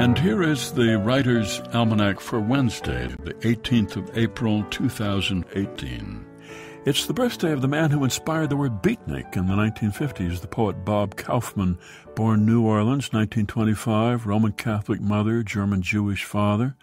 And here is the Writer's Almanac for Wednesday, the 18th of April, 2018. It's the birthday of the man who inspired the word beatnik in the 1950s, the poet Bob Kaufman, born New Orleans, 1925, Roman Catholic mother, German Jewish father.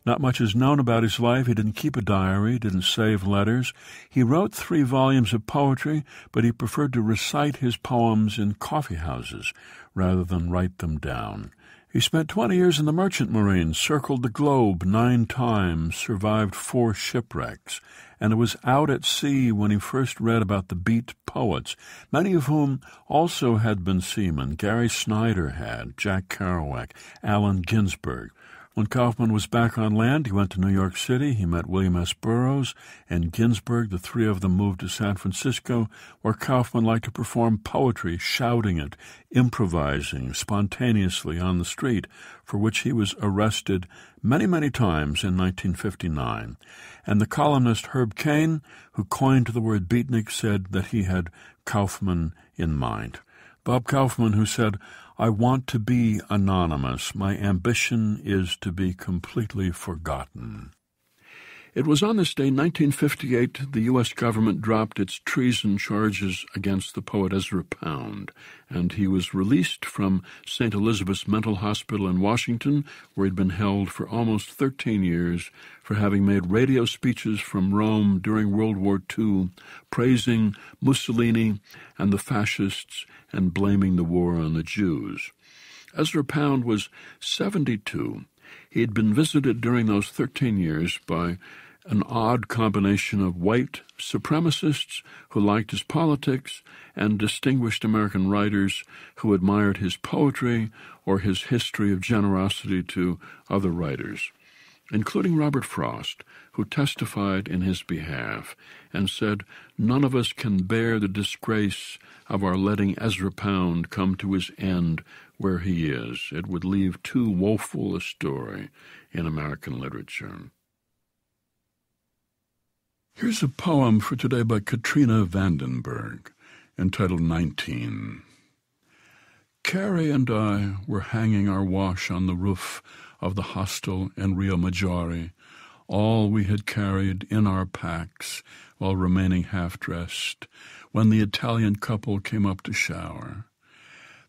Not much is known about his life. He didn't keep a diary, didn't save letters. He wrote 3 volumes of poetry, but he preferred to recite his poems in coffee houses rather than write them down. He spent 20 years in the Merchant Marine, circled the globe 9 times, survived 4 shipwrecks, and it was out at sea when he first read about the beat poets, many of whom also had been seamen. Gary Snyder had, Jack Kerouac, Allen Ginsberg. When Kaufman was back on land, he went to New York City. He met William S. Burroughs and Ginsberg. The 3 of them moved to San Francisco, where Kaufman liked to perform poetry, shouting it, improvising spontaneously on the street, for which he was arrested many, many times in 1959. And the columnist Herb Caen, who coined the word beatnik, said that he had Kaufman in mind. Bob Kaufman, who said, "I want to be anonymous. My ambition is to be completely forgotten." It was on this day, 1958, the U.S. government dropped its treason charges against the poet Ezra Pound, and he was released from St. Elizabeth's Mental Hospital in Washington, where he'd been held for almost 13 years for having made radio speeches from Rome during World War II, praising Mussolini and the fascists and blaming the war on the Jews. Ezra Pound was 72. He had been visited during those 13 years by an odd combination of white supremacists who liked his politics and distinguished American writers who admired his poetry or his history of generosity to other writers, including Robert Frost, who testified in his behalf and said, "None of us can bear the disgrace of our letting Ezra Pound come to his end where he is. It would leave too woeful a story in American literature." Here's a poem for today by Katrina Vandenberg, entitled 19. Carrie and I were hanging our wash on the roof of the hostel in Rio Maggiore, all we had carried in our packs while remaining half-dressed, when the Italian couple came up to shower.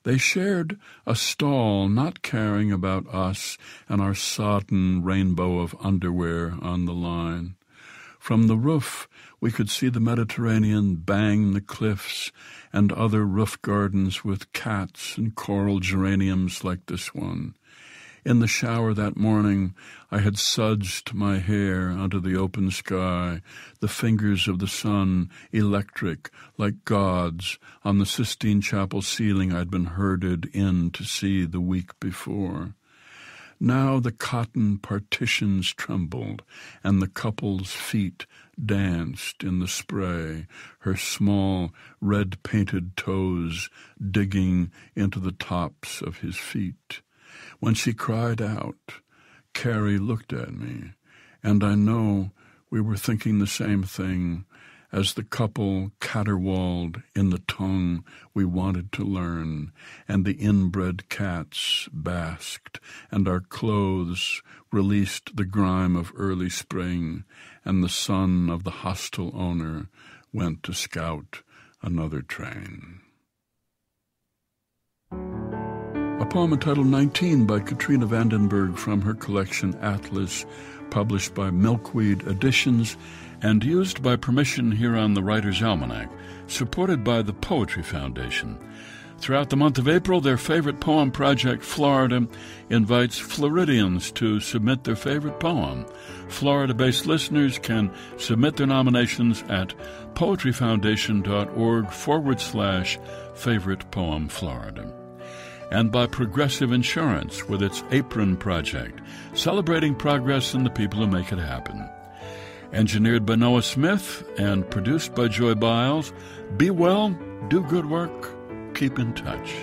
They shared a stall, not caring about us and our sodden rainbow of underwear on the line. From the roof, we could see the Mediterranean bang the cliffs and other roof gardens with cats and coral geraniums like this one. In the shower that morning, I had sudsed my hair under the open sky, the fingers of the sun electric like gods on the Sistine Chapel ceiling I'd been herded in to see the week before. Now the cotton partitions trembled, and the couple's feet danced in the spray, her small red-painted toes digging into the tops of his feet. When she cried out, Carrie looked at me, and I know we were thinking the same thing as the couple caterwauled in the tongue we wanted to learn, and the inbred cats basked, and our clothes released the grime of early spring, and the son of the hostel owner went to scout another train. A poem entitled 19 by Katrina Vandenberg from her collection Atlas, published by Milkweed Editions and used by permission here on the Writer's Almanac, supported by the Poetry Foundation. Throughout the month of April, their favorite poem project, Florida, invites Floridians to submit their favorite poem. Florida-based listeners can submit their nominations at poetryfoundation.org/favorite poem Florida. And by Progressive Insurance with its Apron Project, celebrating progress and the people who make it happen. Engineered by Noah Smith and produced by Joy Biles. Be well, do good work, keep in touch.